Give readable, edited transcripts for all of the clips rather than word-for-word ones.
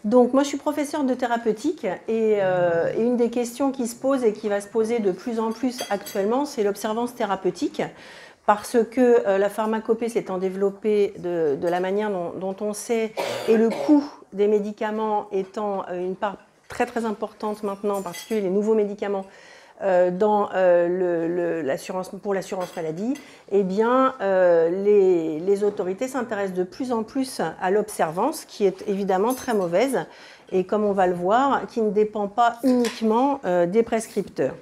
Donc moi je suis professeure de thérapeutique et une des questions qui se pose et qui va se poser de plus en plus actuellement, c'est l'observance thérapeutique, parce que la pharmacopée s'étant développée de la manière dont on sait, et le coût des médicaments étant une part très très importante maintenant, en particulier les nouveaux médicaments, pour l'assurance maladie, eh bien, les autorités s'intéressent de plus en plus à l'observance, qui est évidemment très mauvaise, et comme on va le voir, qui ne dépend pas uniquement des prescripteurs.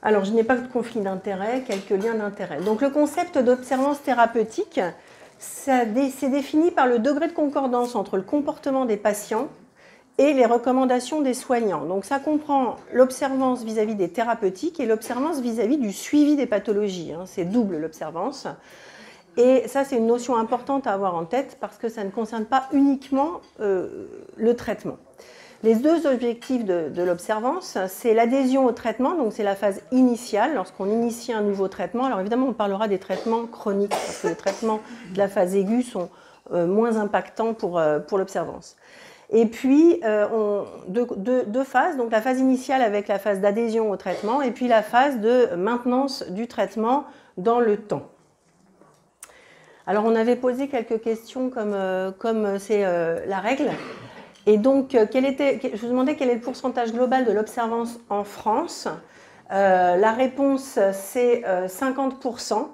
Alors, je n'ai pas de conflit d'intérêt, quelques liens d'intérêt. Donc, le concept d'observance thérapeutique, c'est défini par le degré de concordance entre le comportement des patients et les recommandations des soignants. Donc, ça comprend l'observance vis-à-vis des thérapeutiques et l'observance vis-à-vis du suivi des pathologies. C'est double l'observance. Et ça, c'est une notion importante à avoir en tête parce que ça ne concerne pas uniquement le traitement. Les deux objectifs de l'observance, c'est l'adhésion au traitement, donc c'est la phase initiale, lorsqu'on initie un nouveau traitement. Alors évidemment, on parlera des traitements chroniques, parce que les traitements de la phase aiguë sont moins impactants pour l'observance. Et puis, deux phases, donc la phase initiale avec la phase d'adhésion au traitement, et puis la phase de maintenance du traitement dans le temps. Alors, on avait posé quelques questions comme c'est la règle. Et donc, je vous demandais quel est le pourcentage global de l'observance en France. La réponse, c'est 50%.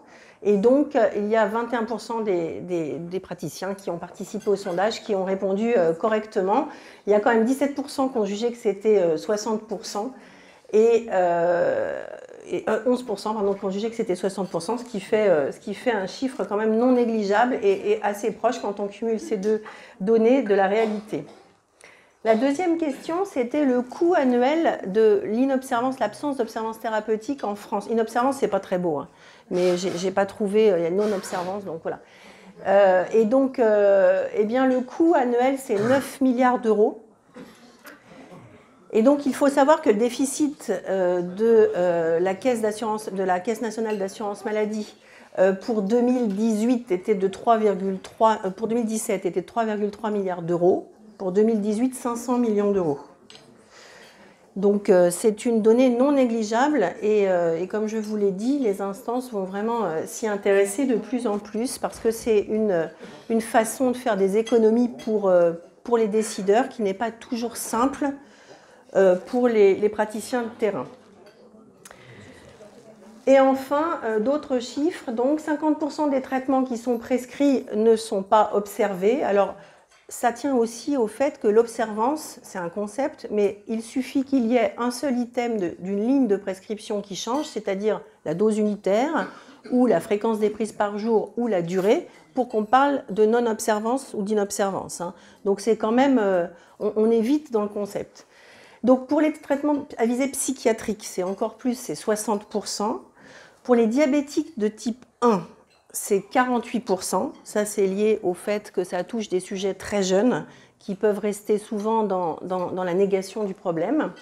Et donc, il y a 21% des praticiens qui ont participé au sondage, qui ont répondu correctement. Il y a quand même 17% qui ont jugé que c'était 60%. Et 11% qui ont jugé que c'était 60%, ce qui fait un chiffre quand même non négligeable et assez proche quand on cumule ces deux données de la réalité. La deuxième question, c'était le coût annuel de l'inobservance, l'absence d'observance thérapeutique en France. Inobservance, c'est pas très beau, hein, mais j'ai pas trouvé, il y a non-observance, donc voilà. Et donc, eh bien, le coût annuel, c'est 9 milliards d'euros. Et donc, il faut savoir que le déficit de la Caisse nationale d'assurance maladie pour 2018 était de 3,3, pour 2017 était de 3,3 milliards d'euros. Pour 2018, 500 millions d'euros. Donc, c'est une donnée non négligeable et comme je vous l'ai dit, les instances vont vraiment s'y intéresser de plus en plus parce que c'est une façon de faire des économies pour les décideurs qui n'est pas toujours simple pour les praticiens de terrain. Et enfin, d'autres chiffres. Donc, 50% des traitements qui sont prescrits ne sont pas observés. Alors, ça tient aussi au fait que l'observance, c'est un concept, mais il suffit qu'il y ait un seul item d'une ligne de prescription qui change, c'est-à-dire la dose unitaire, ou la fréquence des prises par jour, ou la durée, pour qu'on parle de non-observance ou d'inobservance. Donc c'est quand même, on est vite dans le concept. Donc pour les traitements à visée psychiatrique, c'est encore plus, c'est 60%. Pour les diabétiques de type 1, c'est 48%. Ça, c'est lié au fait que ça touche des sujets très jeunes qui peuvent rester souvent dans la négation du problème.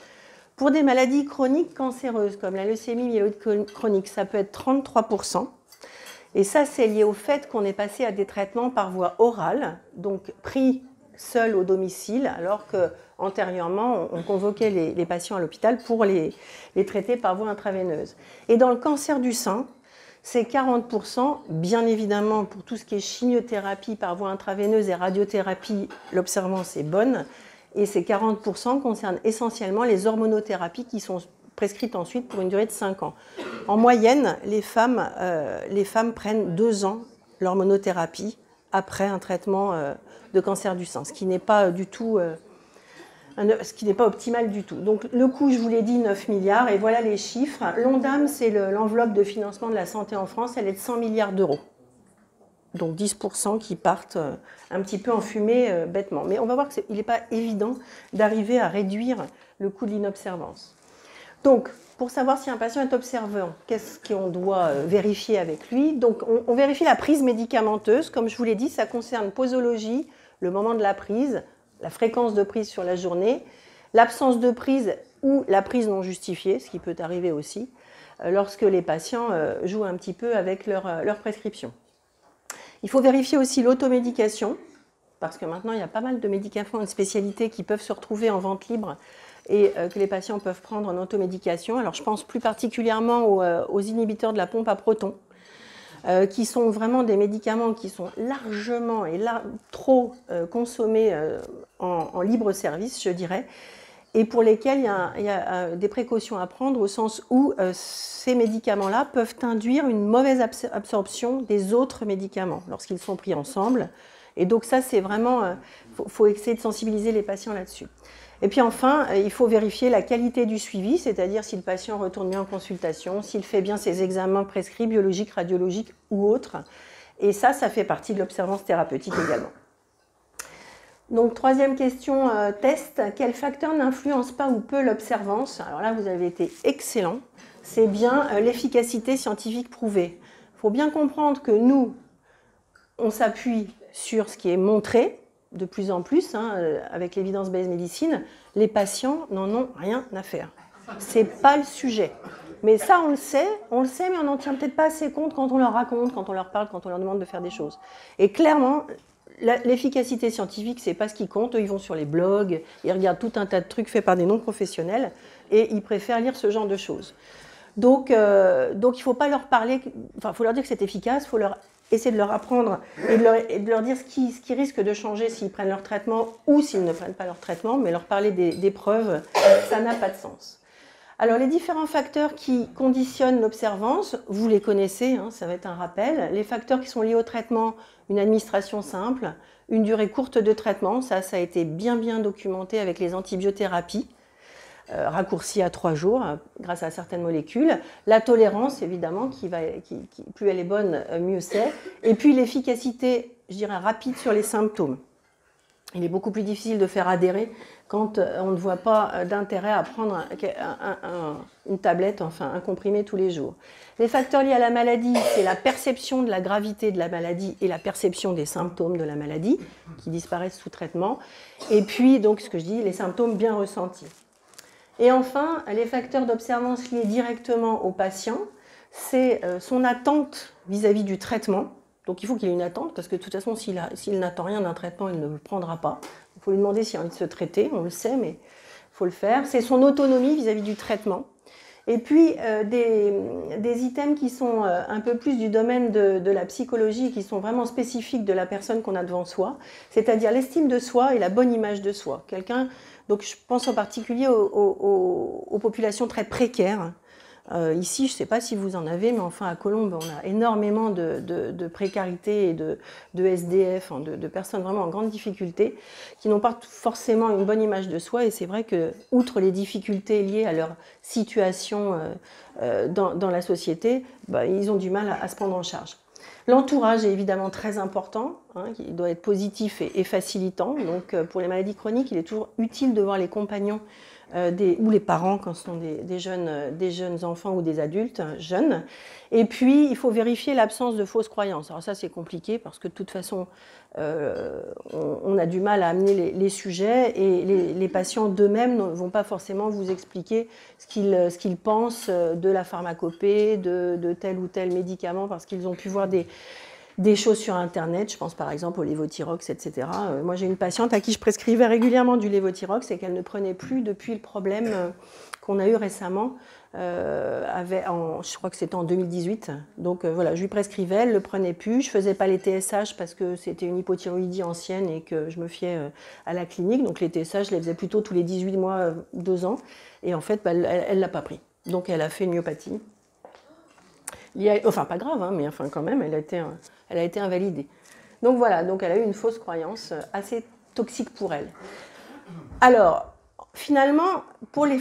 Pour des maladies chroniques cancéreuses, comme la leucémie myéloïde chronique, ça peut être 33%. Et ça, c'est lié au fait qu'on est passé à des traitements par voie orale, donc pris seul au domicile, alors qu'antérieurement, on convoquait les patients à l'hôpital pour les traiter par voie intraveineuse. Et dans le cancer du sein, c'est 40%, bien évidemment, pour tout ce qui est chimiothérapie par voie intraveineuse et radiothérapie, l'observance est bonne. Et ces 40% concernent essentiellement les hormonothérapies qui sont prescrites ensuite pour une durée de 5 ans. En moyenne, les femmes prennent 2 ans l'hormonothérapie après un traitement de cancer du sein, ce qui n'est pas du tout... ce qui n'est pas optimal du tout. Donc le coût, je vous l'ai dit, 9 milliards, et voilà les chiffres. L'ONDAM, c'est l'enveloppe de financement de la santé en France, elle est de 100 milliards d'euros. Donc 10% qui partent un petit peu en fumée bêtement. Mais on va voir qu'il n'est pas évident d'arriver à réduire le coût de l'inobservance. Donc, pour savoir si un patient est observant, qu'est-ce qu'on doit vérifier avec lui? Donc on vérifie la prise médicamenteuse. Comme je vous l'ai dit, ça concerne posologie, le moment de la prise, la fréquence de prise sur la journée, l'absence de prise ou la prise non justifiée, ce qui peut arriver aussi, lorsque les patients jouent un petit peu avec leur prescription. Il faut vérifier aussi l'automédication, parce que maintenant, il y a pas mal de médicaments de spécialité qui peuvent se retrouver en vente libre et que les patients peuvent prendre en automédication. Alors, je pense plus particulièrement aux inhibiteurs de la pompe à protons, qui sont vraiment des médicaments qui sont largement et trop consommés en libre service, je dirais, et pour lesquels il y a des précautions à prendre au sens où ces médicaments-là peuvent induire une mauvaise absorption des autres médicaments lorsqu'ils sont pris ensemble. Et donc ça, c'est vraiment, faut essayer de sensibiliser les patients là-dessus. Et puis enfin, il faut vérifier la qualité du suivi, c'est-à-dire si le patient retourne bien en consultation, s'il fait bien ses examens prescrits, biologiques, radiologiques ou autres. Et ça fait partie de l'observance thérapeutique également. Donc, troisième question, test. Quel facteur n'influence pas ou peu l'observance? Alors là, vous avez été excellent. C'est bien l'efficacité scientifique prouvée. Il faut bien comprendre que nous, on s'appuie sur ce qui est montré, de plus en plus, avec l'évidence-based médecine. Les patients n'en ont rien à faire. Ce n'est pas le sujet. Mais ça, on le sait, mais on n'en tient peut-être pas assez compte quand on leur raconte, quand on leur parle, quand on leur demande de faire des choses. Et clairement, l'efficacité scientifique, c'est pas ce qui compte. Eux, ils vont sur les blogs, ils regardent tout un tas de trucs faits par des non-professionnels et ils préfèrent lire ce genre de choses. Donc il ne faut pas leur parler, enfin, il faut leur dire que c'est efficace, il faut essayer de leur apprendre et de leur dire ce qui risque de changer s'ils prennent leur traitement ou s'ils ne prennent pas leur traitement, mais leur parler des preuves, ça n'a pas de sens. Alors, les différents facteurs qui conditionnent l'observance, vous les connaissez, ça va être un rappel. Les facteurs qui sont liés au traitement, une administration simple, une durée courte de traitement, ça a été bien documenté avec les antibiothérapies, raccourcies à 3 jours grâce à certaines molécules. La tolérance, évidemment, plus elle est bonne, mieux c'est. Et puis l'efficacité, je dirais, rapide sur les symptômes. Il est beaucoup plus difficile de faire adhérer quand on ne voit pas d'intérêt à prendre une tablette, enfin un comprimé tous les jours. Les facteurs liés à la maladie, c'est la perception de la gravité de la maladie et la perception des symptômes de la maladie qui disparaissent sous traitement. Et puis, donc, ce que je dis, les symptômes bien ressentis. Et enfin, les facteurs d'observance liés directement au patient, c'est son attente vis-à-vis du traitement. Donc il faut qu'il ait une attente, parce que de toute façon, s'il n'attend rien d'un traitement, il ne le prendra pas. Il faut lui demander s'il a envie de se traiter, on le sait, mais il faut le faire. C'est son autonomie vis-à-vis du traitement. Et puis des items qui sont un peu plus du domaine de la psychologie, qui sont vraiment spécifiques de la personne qu'on a devant soi, c'est-à-dire l'estime de soi et la bonne image de soi. Donc je pense en particulier aux populations très précaires. Ici, je ne sais pas si vous en avez, mais enfin à Colombes, on a énormément de précarité et de SDF, de personnes vraiment en grande difficulté, qui n'ont pas forcément une bonne image de soi. Et c'est vrai que, outre les difficultés liées à leur situation dans la société, ils ont du mal à se prendre en charge. L'entourage est évidemment très important, il doit être positif et facilitant. Donc pour les maladies chroniques, il est toujours utile de voir les compagnons ou les parents quand ce sont des jeunes enfants ou des adultes jeunes. Et puis, il faut vérifier l'absence de fausses croyances. Alors ça, c'est compliqué parce que de toute façon, on a du mal à amener les sujets et les patients d'eux-mêmes ne vont pas forcément vous expliquer ce qu'ils pensent de la pharmacopée, de tel ou tel médicament parce qu'ils ont pu voir des choses sur Internet, je pense par exemple au Levothyrox, etc. Moi, j'ai une patiente à qui je prescrivais régulièrement du Levothyrox et qu'elle ne prenait plus depuis le problème qu'on a eu récemment, je crois que c'était en 2018. Donc voilà, je lui prescrivais, elle ne le prenait plus. Je ne faisais pas les TSH parce que c'était une hypothyroïdie ancienne et que je me fiais à la clinique. Donc les TSH, je les faisais plutôt tous les 18 mois, 2 ans. Et en fait, elle ne l'a pas pris. Donc elle a fait une myopathie. Enfin, pas grave, mais enfin quand même, elle a été invalidée. Donc voilà, donc elle a eu une fausse croyance assez toxique pour elle. Alors, finalement, pour les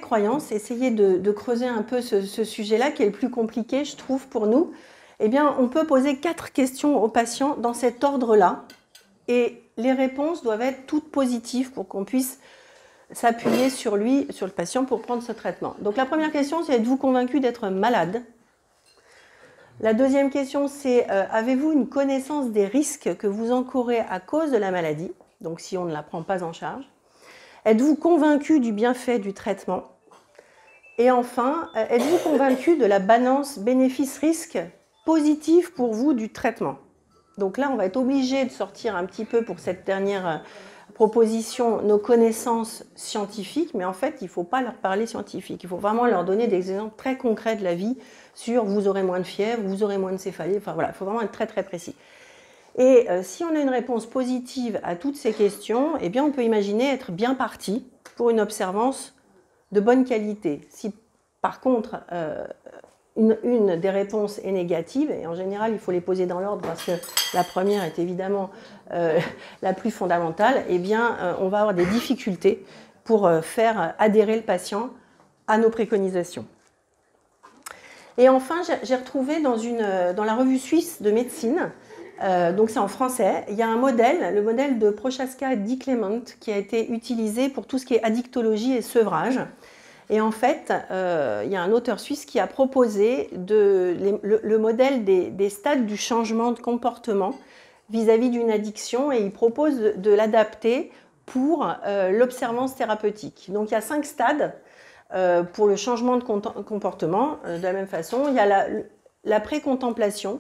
croyances, essayez de creuser un peu ce sujet-là qui est le plus compliqué, je trouve, pour nous. Eh bien, on peut poser 4 questions aux patients dans cet ordre-là. Et les réponses doivent être toutes positives pour qu'on puisse s'appuyer sur lui, sur le patient, pour prendre ce traitement. Donc la première question, c'est êtes-vous convaincu d'être malade ? La deuxième question, c'est avez-vous une connaissance des risques que vous encourez à cause de la maladie, donc si on ne la prend pas en charge? Êtes-vous convaincu du bienfait du traitement? Et enfin, êtes-vous convaincu de la balance bénéfice-risque positive pour vous du traitement? Donc là, on va être obligé de sortir un petit peu pour cette dernière proposition nos connaissances scientifiques, mais en fait, il ne faut pas leur parler scientifique. Il faut vraiment leur donner des exemples très concrets de la vie sur vous aurez moins de fièvre, vous aurez moins de céphalie. Enfin voilà, il faut vraiment être très très précis. Et si on a une réponse positive à toutes ces questions, eh bien, on peut imaginer être bien parti pour une observance de bonne qualité. Si par contre, une des réponses est négative, et en général, il faut les poser dans l'ordre parce que la première est évidemment la plus fondamentale, eh bien, on va avoir des difficultés pour faire adhérer le patient à nos préconisations. Et enfin, j'ai retrouvé dans la revue suisse de médecine, donc c'est en français, il y a un modèle, le modèle de Prochaska et Di Clement, qui a été utilisé pour tout ce qui est addictologie et sevrage. Et en fait, il y a un auteur suisse qui a proposé le modèle des stades du changement de comportement vis-à-vis d'une addiction, et il propose de l'adapter pour l'observance thérapeutique. Donc il y a 5 stades pour le changement de comportement. De la même façon, il y a la pré-contemplation.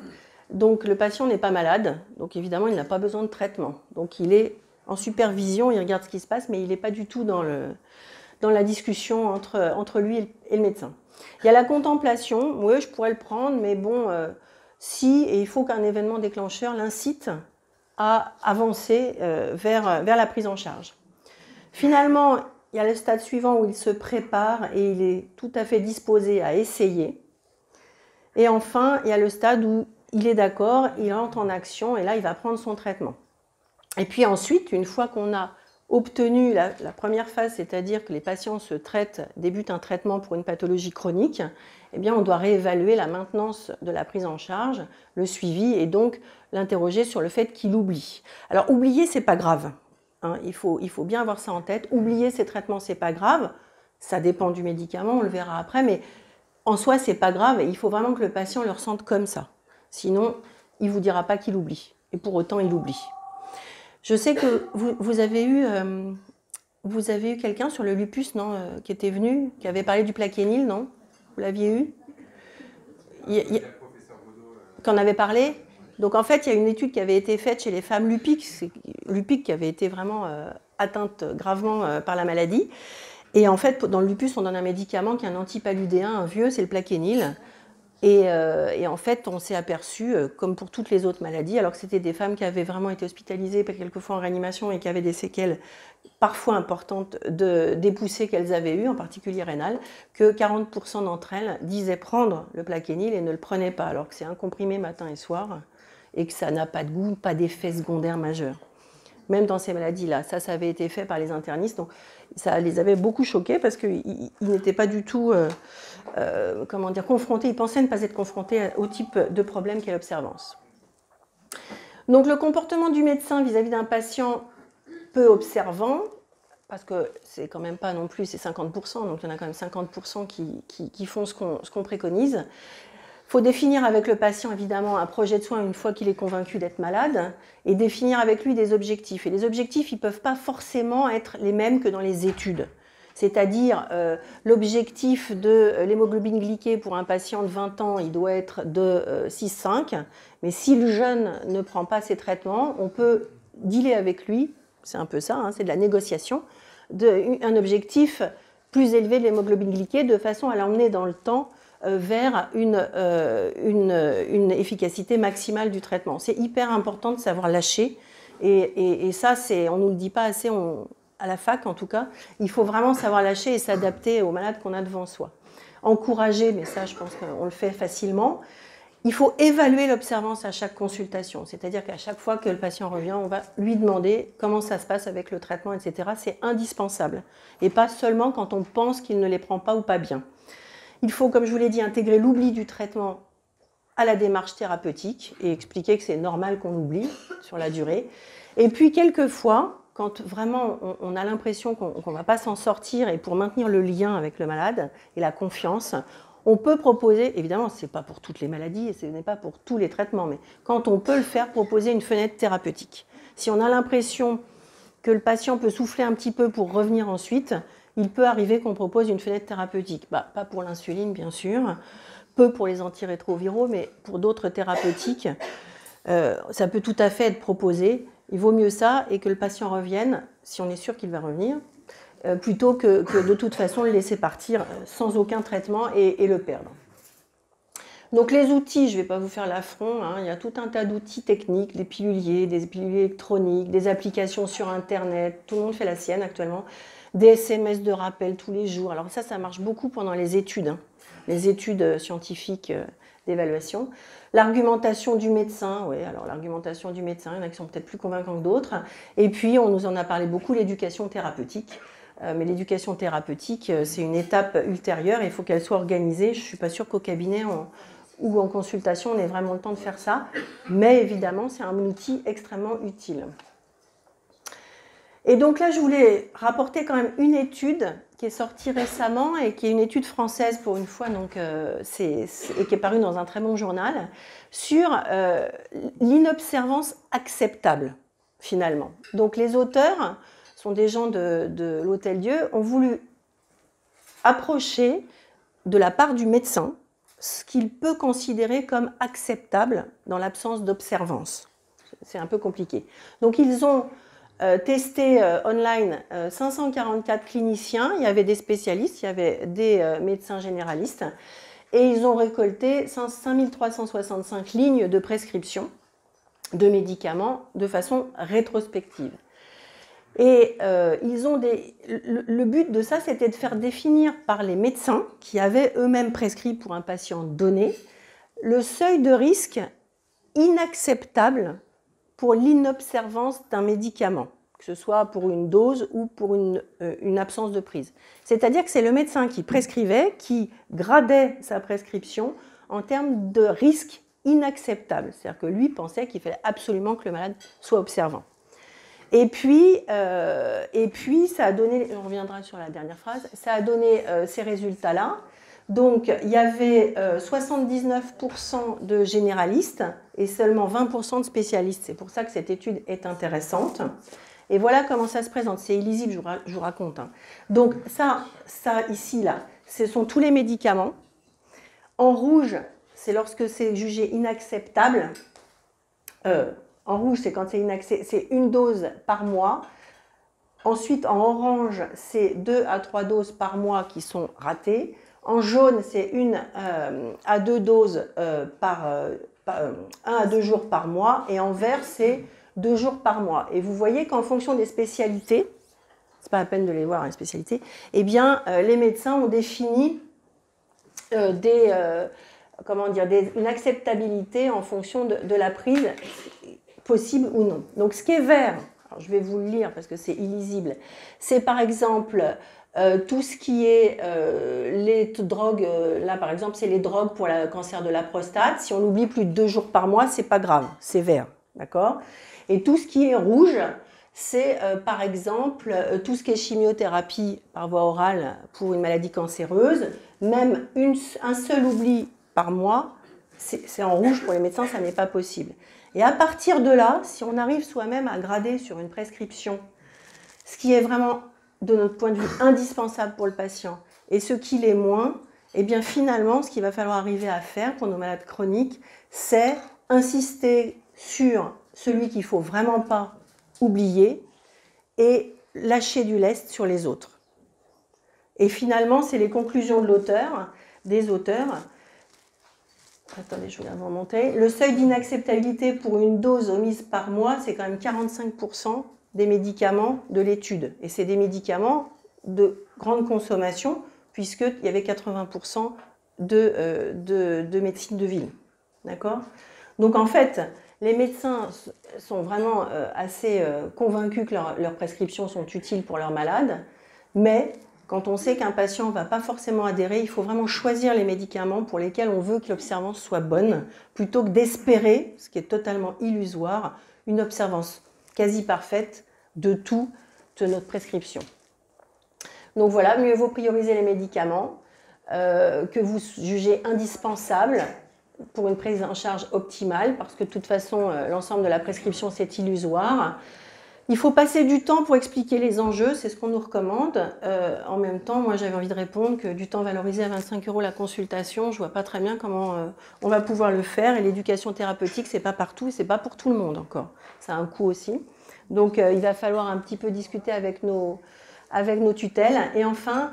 Donc le patient n'est pas malade, donc évidemment il n'a pas besoin de traitement. Donc il est en supervision, il regarde ce qui se passe, mais il n'est pas du tout dans la discussion entre lui et le médecin. Il y a la contemplation, oui je pourrais le prendre, mais bon, et il faut qu'un événement déclencheur l'incite à avancer vers la prise en charge. Finalement, il y a le stade suivant où il se prépare et il est tout à fait disposé à essayer. Et enfin, il y a le stade où il est d'accord, il entre en action et là, il va prendre son traitement. Et puis ensuite, une fois qu'on a obtenu la première phase, c'est-à-dire que les patients débutent un traitement pour une pathologie chronique, eh bien, on doit réévaluer la maintenance de la prise en charge, le suivi et donc l'interroger sur le fait qu'il oublie. Alors, oublier, c'est pas grave. Hein, il faut bien avoir ça en tête. Oublier ces traitements, c'est pas grave. Ça dépend du médicament, on le verra après, mais en soi, c'est pas grave et il faut vraiment que le patient le ressente comme ça. Sinon, il ne vous dira pas qu'il oublie. Et pour autant, il oublie. Je sais que vous avez eu quelqu'un sur le lupus, non, qui était venu, qui avait parlé du plaquenil, non? Vous l'aviez eu? Qu'en avait parlé? Donc en fait, il y a une étude qui avait été faite chez les femmes lupiques qui avaient été vraiment atteintes gravement par la maladie. Et en fait, dans le lupus, on donne un médicament qui est un antipaludéen, un vieux, c'est le plaquenil. Et en fait, on s'est aperçu, comme pour toutes les autres maladies, alors que c'était des femmes qui avaient vraiment été hospitalisées, quelquefois en réanimation, et qui avaient des séquelles parfois importantes des poussées qu'elles avaient eues, en particulier rénales, que 40% d'entre elles disaient prendre le plaquenil et ne le prenaient pas, alors que c'est un comprimé matin et soir, et que ça n'a pas de goût, pas d'effet secondaire majeur. Même dans ces maladies-là, ça avait été fait par les internistes, donc ça les avait beaucoup choqués parce qu'ils n'étaient pas du tout confrontés, ils pensaient ne pas être confrontés au type de problème qu'est l'observance. Donc le comportement du médecin vis-à-vis d'un patient peu observant, parce que c'est quand même pas non plus, c'est 50%, donc il y en a quand même 50% qui font ce qu'on préconise. Il faut définir avec le patient, évidemment, un projet de soins une fois qu'il est convaincu d'être malade et définir avec lui des objectifs. Et les objectifs, ils ne peuvent pas forcément être les mêmes que dans les études. C'est-à-dire, l'objectif de l'hémoglobine glyquée pour un patient de 20 ans, il doit être de 6,5. Mais si le jeune ne prend pas ses traitements, on peut dealer avec lui, c'est un peu ça, hein, c'est de la négociation, un objectif plus élevé de l'hémoglobine glyquée de façon à l'emmener dans le temps vers une efficacité maximale du traitement. C'est hyper important de savoir lâcher et ça, on ne nous le dit pas assez à la fac en tout cas. Il faut vraiment savoir lâcher et s'adapter aux malades qu'on a devant soi. Encourager, mais ça je pense qu'on le fait facilement. Il faut évaluer l'observance à chaque consultation, c'est-à-dire qu'à chaque fois que le patient revient, on va lui demander comment ça se passe avec le traitement, etc. C'est indispensable et pas seulement quand on pense qu'il ne les prend pas ou pas bien. Il faut, comme je vous l'ai dit, intégrer l'oubli du traitement à la démarche thérapeutique et expliquer que c'est normal qu'on oublie sur la durée. Et puis, quelquefois, quand vraiment on a l'impression qu'on ne va pas s'en sortir et pour maintenir le lien avec le malade et la confiance, on peut proposer, évidemment, ce n'est pas pour toutes les maladies et ce n'est pas pour tous les traitements, mais quand on peut le faire, proposer une fenêtre thérapeutique. Si on a l'impression que le patient peut souffler un petit peu pour revenir ensuite, il peut arriver qu'on propose une fenêtre thérapeutique. Pas pour l'insuline, bien sûr, peu pour les antirétroviraux, mais pour d'autres thérapeutiques. Ça peut tout à fait être proposé. Il vaut mieux ça et que le patient revienne, si on est sûr qu'il va revenir, plutôt que de toute façon le laisser partir sans aucun traitement et le perdre. Donc les outils, je ne vais pas vous faire l'affront, hein, il y a tout un tas d'outils techniques, des piluliers électroniques, des applications sur Internet, tout le monde fait la sienne actuellement, des SMS de rappel tous les jours. Alors ça marche beaucoup pendant les études, hein, les études scientifiques d'évaluation. L'argumentation du médecin, oui, alors l'argumentation du médecin, il y en a qui sont peut-être plus convaincants que d'autres. Et puis, on nous en a parlé beaucoup, l'éducation thérapeutique. Mais l'éducation thérapeutique, c'est une étape ultérieure, il faut qu'elle soit organisée. Je ne suis pas sûre qu'au cabinet ou en consultation, on ait vraiment le temps de faire ça. Mais évidemment, c'est un outil extrêmement utile. Et donc là, je voulais rapporter quand même une étude qui est sortie récemment et qui est une étude française pour une fois, donc, et qui est parue dans un très bon journal, sur l'inobservance acceptable, finalement. Donc les auteurs sont des gens de l'Hôtel-Dieu, ont voulu approcher de la part du médecin ce qu'il peut considérer comme acceptable dans l'absence d'observance. C'est un peu compliqué. Donc ils ont testé online 544 cliniciens, il y avait des spécialistes, il y avait des médecins généralistes, et ils ont récolté 5365 lignes de prescription de médicaments de façon rétrospective. Et le but de ça, c'était de faire définir par les médecins, qui avaient eux-mêmes prescrit pour un patient donné, le seuil de risque inacceptable pour l'inobservance d'un médicament, que ce soit pour une dose ou pour une absence de prise. C'est-à-dire que c'est le médecin qui prescrivait, qui gradait sa prescription en termes de risque inacceptable. C'est-à-dire que lui pensait qu'il fallait absolument que le malade soit observant. Et puis, ça a donné, on reviendra sur la dernière phrase, ça a donné ces résultats-là. Donc, il y avait 79% de généralistes et seulement 20% de spécialistes. C'est pour ça que cette étude est intéressante. Et voilà comment ça se présente. C'est illisible, je vous raconte. Hein. Donc, ça ici, là, ce sont tous les médicaments. En rouge, c'est lorsque c'est jugé inacceptable. En rouge, c'est quand c'est une dose par mois. Ensuite, en orange, c'est 2 à 3 doses par mois qui sont ratées. En jaune, c'est 1 à 2 doses 1 à 2 jours par mois. Et en vert, c'est 2 jours par mois. Et vous voyez qu'en fonction des spécialités, c'est pas la peine de les voir, les spécialités, eh bien, les médecins ont défini une acceptabilité en fonction de la prise possible ou non. Donc, ce qui est vert, alors je vais vous le lire parce que c'est illisible, c'est par exemple tout ce qui est les drogues, là par exemple, c'est les drogues pour le cancer de la prostate. Si on l'oublie plus de 2 jours par mois, c'est pas grave, c'est vert, d'accord? Et tout ce qui est rouge, c'est par exemple tout ce qui est chimiothérapie par voie orale pour une maladie cancéreuse. Même un seul oubli par mois, c'est en rouge pour les médecins, ça n'est pas possible. Et à partir de là, si on arrive soi-même à grader sur une prescription ce qui est vraiment, de notre point de vue, indispensable pour le patient et ce qui l'est moins, eh bien finalement, ce qu'il va falloir arriver à faire pour nos malades chroniques, c'est insister sur celui qu'il ne faut vraiment pas oublier et lâcher du lest sur les autres. Et finalement, c'est les conclusions de des auteurs. Attendez, je vais la remonter. Le seuil d'inacceptabilité pour une dose omise par mois, c'est quand même 45% des médicaments de l'étude. Et c'est des médicaments de grande consommation, puisqu'il y avait 80% de médecine de ville. D'accord ? Donc en fait, les médecins sont vraiment assez convaincus que leurs prescriptions sont utiles pour leurs malades, mais quand on sait qu'un patient ne va pas forcément adhérer, il faut vraiment choisir les médicaments pour lesquels on veut que l'observance soit bonne, plutôt que d'espérer, ce qui est totalement illusoire, une observance quasi parfaite de toute notre prescription. Donc voilà, mieux vaut prioriser les médicaments que vous jugez indispensables pour une prise en charge optimale, parce que de toute façon, l'ensemble de la prescription, c'est illusoire. Il faut passer du temps pour expliquer les enjeux, c'est ce qu'on nous recommande. En même temps, moi j'avais envie de répondre que du temps valorisé à 25 € la consultation, je vois pas très bien comment on va pouvoir le faire. Et l'éducation thérapeutique, c'est pas partout et c'est pas pour tout le monde encore. Ça a un coût aussi. Donc il va falloir un petit peu discuter avec nos tutelles. Et enfin,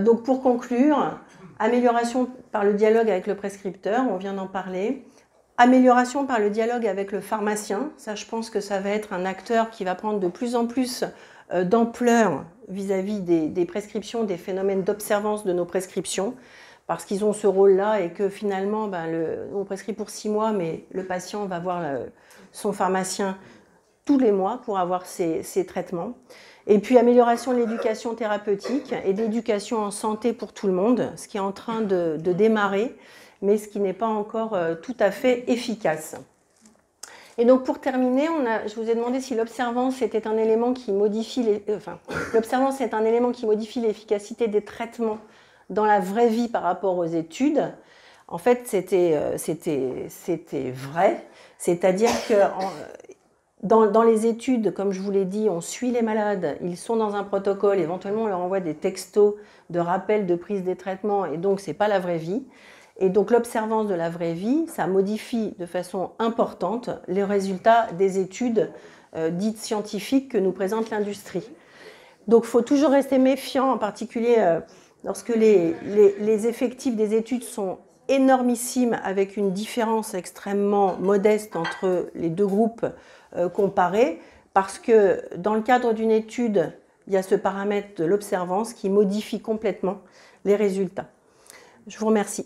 donc pour conclure, amélioration par le dialogue avec le prescripteur, on vient d'en parler. Amélioration par le dialogue avec le pharmacien, ça je pense que ça va être un acteur qui va prendre de plus en plus d'ampleur vis-à-vis des prescriptions, des phénomènes d'observance de nos prescriptions, parce qu'ils ont ce rôle-là et que finalement on prescrit pour 6 mois, mais le patient va voir son pharmacien tous les mois pour avoir ses traitements. Et puis amélioration de l'éducation thérapeutique et d'éducation en santé pour tout le monde, ce qui est en train de démarrer, mais ce qui n'est pas encore tout à fait efficace. Et donc pour terminer, je vous ai demandé si l'observance était un élément qui modifie l'observance est un élément qui modifie l'efficacité des traitements dans la vraie vie par rapport aux études. En fait, c'était vrai, c'est-à-dire que dans les études, comme je vous l'ai dit, on suit les malades, ils sont dans un protocole, éventuellement on leur envoie des textos de rappel de prise des traitements, et donc ce n'est pas la vraie vie. Et donc l'observance de la vraie vie, ça modifie de façon importante les résultats des études dites scientifiques que nous présente l'industrie. Donc il faut toujours rester méfiant, en particulier lorsque les effectifs des études sont énormissimes, avec une différence extrêmement modeste entre les deux groupes comparés, parce que dans le cadre d'une étude, il y a ce paramètre de l'observance qui modifie complètement les résultats. Je vous remercie.